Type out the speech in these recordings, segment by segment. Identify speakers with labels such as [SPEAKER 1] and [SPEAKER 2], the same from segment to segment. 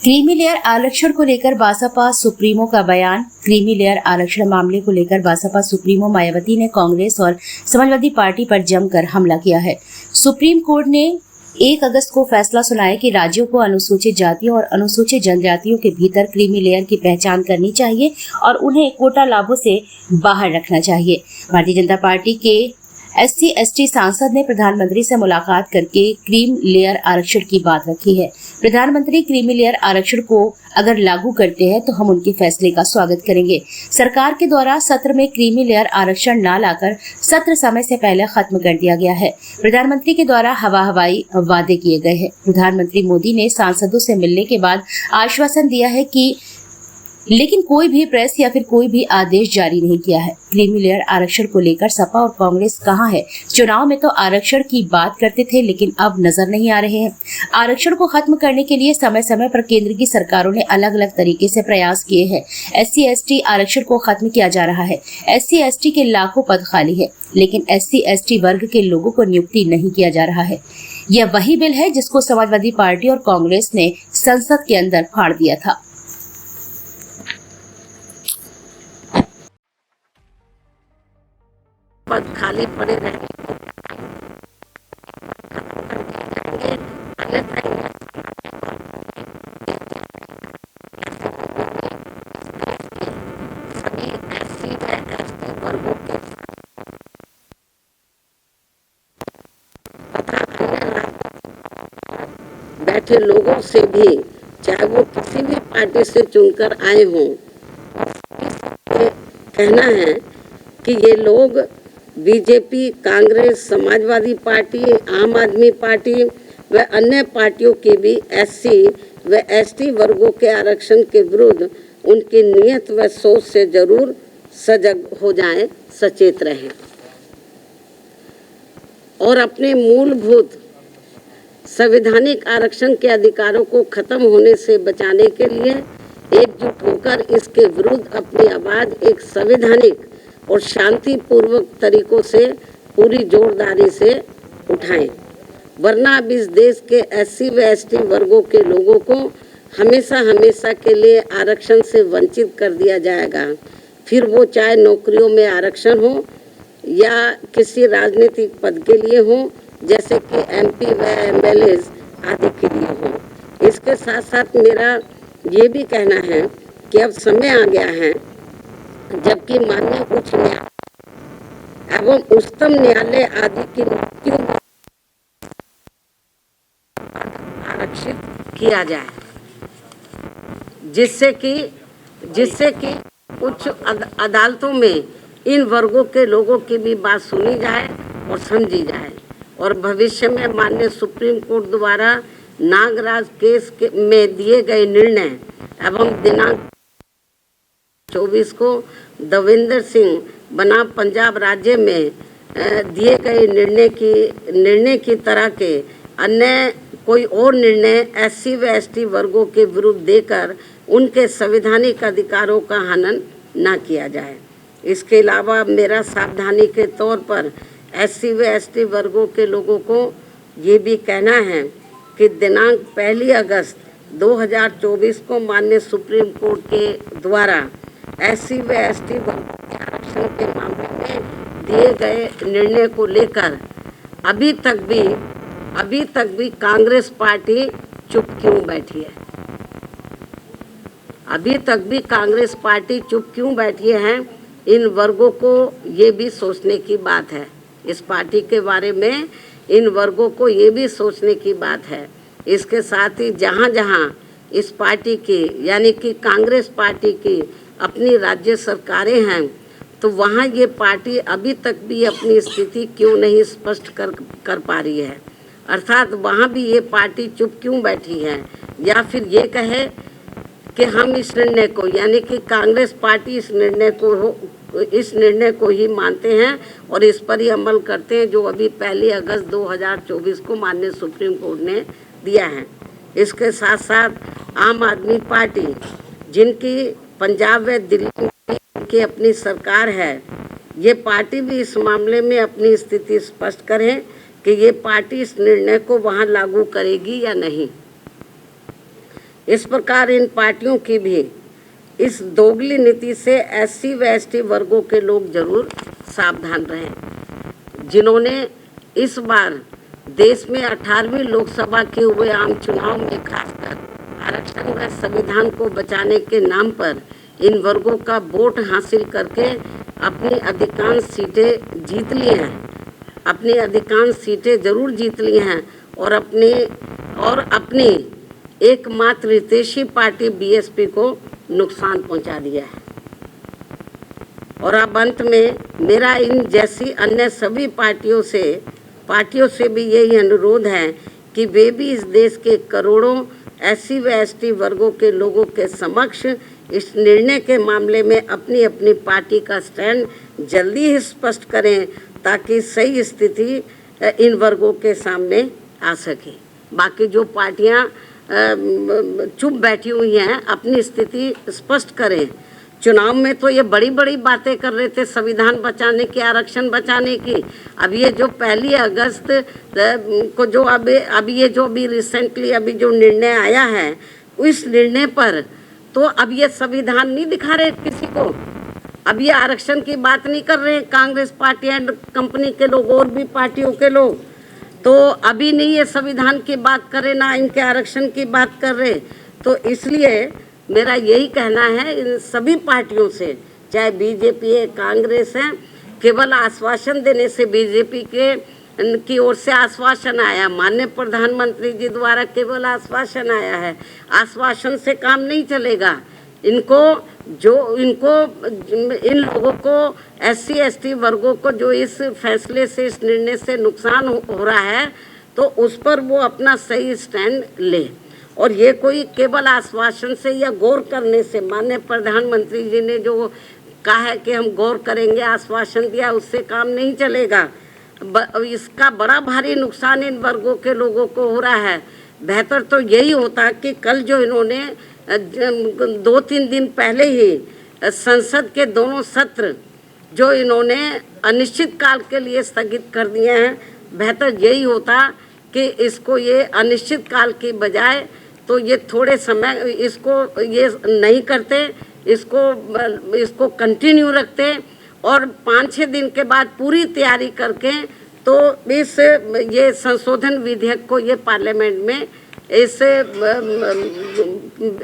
[SPEAKER 1] Creamy layer आरक्षण को लेकर बसपा सुप्रीमो का बयान। क्रीमी लेयर आरक्षण मामले को लेकर बसपा सुप्रीमो मायावती ने कांग्रेस और समाजवादी पार्टी पर जमकर हमला किया है। सुप्रीम कोर्ट ने 1 अगस्त को फैसला सुनाया कि राज्यों को अनुसूचित जातियों और अनुसूचित जनजातियों के भीतर क्रीमी लेयर की पहचान करनी चाहिए और उन्हें कोटा लाभों से बाहर रखना चाहिए। भारतीय जनता पार्टी के SC/ST सांसद ने प्रधानमंत्री से मुलाकात करके क्रीम लेयर आरक्षण की बात रखी है। प्रधानमंत्री क्रीमी लेयर आरक्षण को अगर लागू करते हैं तो हम उनके फैसले का स्वागत करेंगे। सरकार के द्वारा सत्र में क्रीमी लेयर आरक्षण न लाकर सत्र समय से पहले खत्म कर दिया गया है। प्रधानमंत्री के द्वारा हवाई वादे किए गए हैं। प्रधानमंत्री मोदी ने सांसदों से मिलने के बाद आश्वासन दिया है कि लेकिन कोई भी प्रेस या फिर कोई भी आदेश जारी नहीं किया है। क्रीमी लेयर आरक्षण को लेकर सपा और कांग्रेस कहां है? चुनाव में तो आरक्षण की बात करते थे लेकिन अब नजर नहीं आ रहे हैं। आरक्षण को खत्म करने के लिए समय समय पर केंद्र की सरकारों ने अलग अलग तरीके से प्रयास किए हैं। SC/ST आरक्षण को खत्म किया जा रहा है। SC/ST के लाखों पद खाली है लेकिन SC/ST वर्ग के लोगों को नियुक्ति नहीं किया जा रहा है। यह वही बिल है जिसको समाजवादी पार्टी और कांग्रेस ने संसद के अंदर फाड़ दिया था।
[SPEAKER 2] पद खाली पड़े रहेंगे सभी SC/ST वर्गों के बैठे लोगों से भी, चाहे वो किसी भी पार्टी से चुनकर आए हों, कहना है कि ये लोग बीजेपी, कांग्रेस, समाजवादी पार्टी, आम आदमी पार्टी व अन्य पार्टियों की भी SC व ST वर्गों के आरक्षण के विरुद्ध उनकी नीयत व सोच से जरूर सजग हो जाएं, सचेत रहें और अपने मूलभूत संवैधानिक आरक्षण के अधिकारों को खत्म होने से बचाने के लिए एकजुट होकर इसके विरुद्ध अपनी आवाज एक संवैधानिक और शांतिपूर्वक तरीकों से पूरी जोरदारी से उठाएं, वरना अब इस देश के SC व ST वर्गों के लोगों को हमेशा हमेशा के लिए आरक्षण से वंचित कर दिया जाएगा। फिर वो चाहे नौकरियों में आरक्षण हो या किसी राजनीतिक पद के लिए हो, जैसे कि MP व MLA आदि के लिए हो। इसके साथ साथ मेरा ये भी कहना है कि अब समय आ गया है जबकि माननीय उच्च न्यायालय एवं उच्चतम न्यायालय आदि की नियुक्तियों में आरक्षित किया जाए, जिससे कि उच्च अदालतों में इन वर्गों के लोगों की भी बात सुनी जाए और समझी जाए और भविष्य में माननीय सुप्रीम कोर्ट द्वारा नागराज केस में दिए गए निर्णय एवं दिनांक 24 को देवेंद्र सिंह बनाम पंजाब राज्य में दिए गए निर्णय की तरह के अन्य कोई और निर्णय SC व ST वर्गों के विरुद्ध देकर उनके संवैधानिक अधिकारों का हनन न किया जाए। इसके अलावा मेरा सावधानी के तौर पर SC व ST वर्गों के लोगों को ये भी कहना है कि दिनांक 1 अगस्त 2024 को माननीय सुप्रीम कोर्ट के द्वारा SC व ST वर्गों के आरक्षण के मामले में दिए गए निर्णय को लेकर अभी तक भी कांग्रेस पार्टी चुप क्यों बैठी है? अभी तक भी कांग्रेस पार्टी चुप क्यों बैठी है? इन वर्गों को ये भी सोचने की बात है। इस पार्टी के बारे में इन वर्गों को ये भी सोचने की बात है। इसके साथ ही जहाँ जहाँ इस पार्टी की यानी कि कांग्रेस पार्टी की अपनी राज्य सरकारें हैं, तो वहाँ ये पार्टी अभी तक भी अपनी स्थिति क्यों नहीं स्पष्ट कर पा रही है? अर्थात वहाँ भी ये पार्टी चुप क्यों बैठी है? या फिर ये कहे कि हम इस निर्णय को यानी कि कांग्रेस पार्टी इस निर्णय को ही मानते हैं और इस पर ही अमल करते हैं जो अभी 1 अगस्त 2024 को माननीय सुप्रीम कोर्ट ने दिया है। इसके साथ साथ आम आदमी पार्टी, जिनकी पंजाब व दिल्ली की अपनी सरकार है, ये पार्टी भी इस मामले में अपनी स्थिति स्पष्ट करें कि ये पार्टी इस निर्णय को वहाँ लागू करेगी या नहीं। इस प्रकार इन पार्टियों की भी इस दोगली नीति से SC व ST वर्गों के लोग जरूर सावधान रहें। जिन्होंने इस बार देश में 18वीं लोकसभा के हुए आम चुनाव में खासकर आरक्षण व संविधान को बचाने के नाम पर इन वर्गों का वोट हासिल करके अपनी अधिकांश सीटें जीत ली हैं, अपनी अधिकांश सीटें जरूर जीत ली हैं और अपनी एकमात्र हितैषी पार्टी BSP को नुकसान पहुंचा दिया है। और अब अंत में मेरा इन जैसी अन्य सभी पार्टियों से भी यही अनुरोध है कि वे भी इस देश के करोड़ों SC व ST वर्गों के लोगों के समक्ष इस निर्णय के मामले में अपनी अपनी पार्टी का स्टैंड जल्दी ही स्पष्ट करें ताकि सही स्थिति इन वर्गों के सामने आ सके। बाकी जो पार्टियां चुप बैठी हुई हैं अपनी स्थिति स्पष्ट करें। चुनाव में तो ये बड़ी बड़ी बातें कर रहे थे संविधान बचाने की, आरक्षण बचाने की। अब ये जो 1 अगस्त को जो अभी रिसेंटली अभी जो निर्णय आया है उस निर्णय पर तो अब ये संविधान नहीं दिखा रहे किसी को। अब ये आरक्षण की बात नहीं कर रहे हैं कांग्रेस पार्टी एंड कंपनी के लोग और भी पार्टियों के लोग, तो अभी नहीं ये संविधान की बात करे ना इनके आरक्षण की बात कर रहे। तो इसलिए मेरा यही कहना है इन सभी पार्टियों से, चाहे BJP है, कांग्रेस है, केवल आश्वासन देने से BJP की ओर से आश्वासन आया, माननीय प्रधानमंत्री जी द्वारा केवल आश्वासन आया है। आश्वासन से काम नहीं चलेगा। इन लोगों को SC ST वर्गों को जो इस फैसले से, इस निर्णय से नुकसान हो रहा है तो उस पर वो अपना सही स्टैंड ले। और ये कोई केवल आश्वासन से या गौर करने से, माननीय प्रधानमंत्री जी ने जो कहा है कि हम गौर करेंगे, आश्वासन दिया, उससे काम नहीं चलेगा। इसका बड़ा भारी नुकसान इन वर्गों के लोगों को हो रहा है। बेहतर तो यही होता कि कल जो इन्होंने 2-3 दिन पहले ही संसद के दोनों सत्र जो इन्होंने अनिश्चित काल के लिए स्थगित कर दिए हैं, बेहतर यही होता कि इसको ये अनिश्चित काल की बजाय तो ये थोड़े समय इसको ये नहीं करते, इसको कंटिन्यू रखते और 5-6 दिन के बाद पूरी तैयारी करके तो ये संशोधन विधेयक को ये पार्लियामेंट में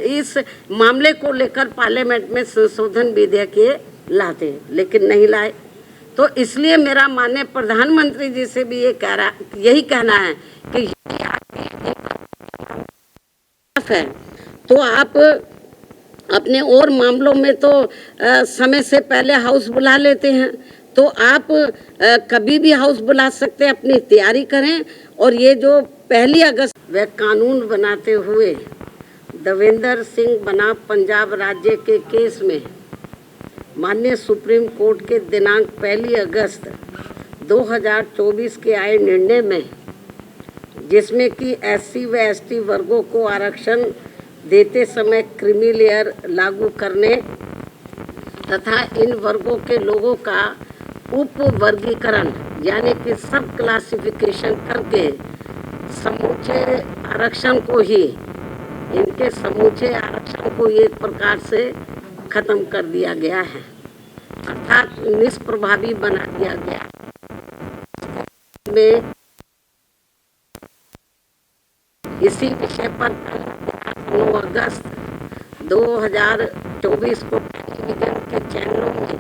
[SPEAKER 2] इस मामले को लेकर पार्लियामेंट में संशोधन विधेयक ये लाते, लेकिन नहीं लाए। तो इसलिए मेरा माननीय प्रधानमंत्री जी से भी यही कहना है कि है तो आप अपने और मामलों में तो समय से पहले हाउस बुला लेते हैं, तो आप कभी भी हाउस बुला सकते हैं, अपनी तैयारी करें। और ये जो 1 अगस्त वह कानून बनाते हुए देवेंद्र सिंह बनाम पंजाब राज्य के केस में माननीय सुप्रीम कोर्ट के दिनांक 1 अगस्त 2024 के आए निर्णय में, जिसमें कि SC व ST वर्गों को आरक्षण देते समय क्रीमी लेयर लागू करने तथा इन वर्गों के लोगों का उप वर्गीकरण यानी कि सब क्लासिफिकेशन करके समूचे आरक्षण को ही, इनके समूचे आरक्षण को एक प्रकार से खत्म कर दिया गया है, अर्थात निष्प्रभावी बना दिया गया में। इसी विषय पर 9 अगस्त 2024 को टेलीविजन के चैनलों में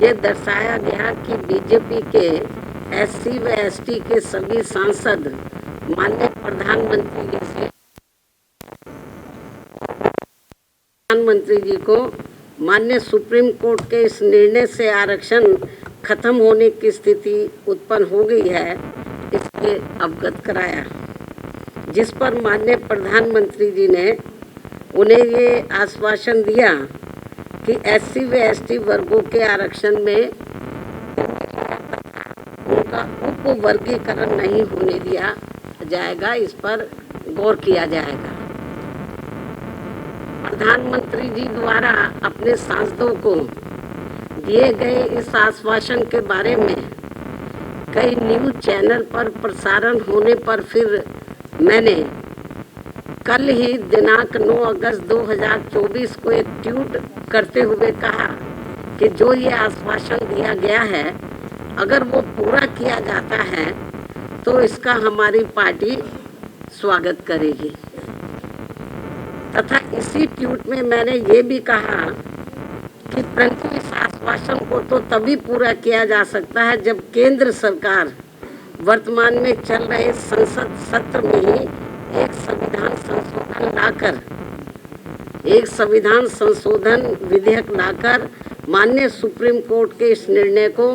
[SPEAKER 2] यह दर्शाया गया कि BJP के SC व ST के सभी सांसद माननीय प्रधानमंत्री जी को माननीय सुप्रीम कोर्ट के इस निर्णय से आरक्षण खत्म होने की स्थिति उत्पन्न हो गई है, इसके अवगत कराया, जिस पर माननीय प्रधानमंत्री जी ने उन्हें ये आश्वासन दिया कि SC व ST वर्गों के आरक्षण में उनका उप वर्गीकरण नहीं होने दिया जाएगा, इस पर गौर किया जाएगा। प्रधानमंत्री जी द्वारा अपने सांसदों को दिए गए इस आश्वासन के बारे में कई न्यूज चैनल पर प्रसारण होने पर फिर मैंने कल ही दिनांक 9 अगस्त 2024 को एक ट्वीट करते हुए कहा कि जो ये आश्वासन दिया गया है, अगर वो पूरा किया जाता है तो इसका हमारी पार्टी स्वागत करेगी। तथा इसी ट्वीट में मैंने ये भी कहा कि परंतु इस आश्वासन को तो तभी पूरा किया जा सकता है जब केंद्र सरकार वर्तमान में चल रहे संसद सत्र में ही एक संविधान संशोधन विधेयक लाकर माननीय सुप्रीम कोर्ट के इस निर्णय को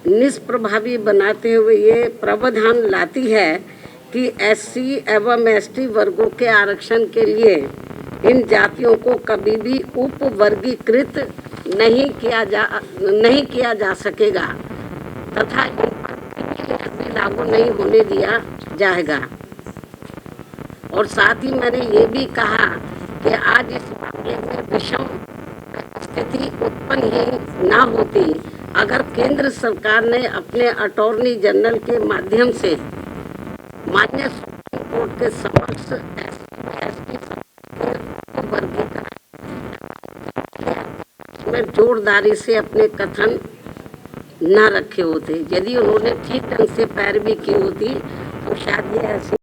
[SPEAKER 2] निष्प्रभावी बनाते हुए ये प्रावधान लाती है कि SC एवं ST वर्गों के आरक्षण के लिए इन जातियों को कभी भी उपवर्गीकृत नहीं किया जा सकेगा तथा इन पर भी लागू नहीं होने दिया जाएगा। और साथ ही मैंने ये भी कहा कि आज इस मामले में विषम स्थिति उत्पन्न ही ना होती अगर केंद्र सरकार ने अपने अटॉर्नी जनरल के माध्यम से माननीय सुप्रीम कोर्ट के समक्ष में जोरदारी से अपने कथन न रखे होते। यदि उन्होंने ठीक ढंग से पैरवी की होती तो शायद ये ऐसी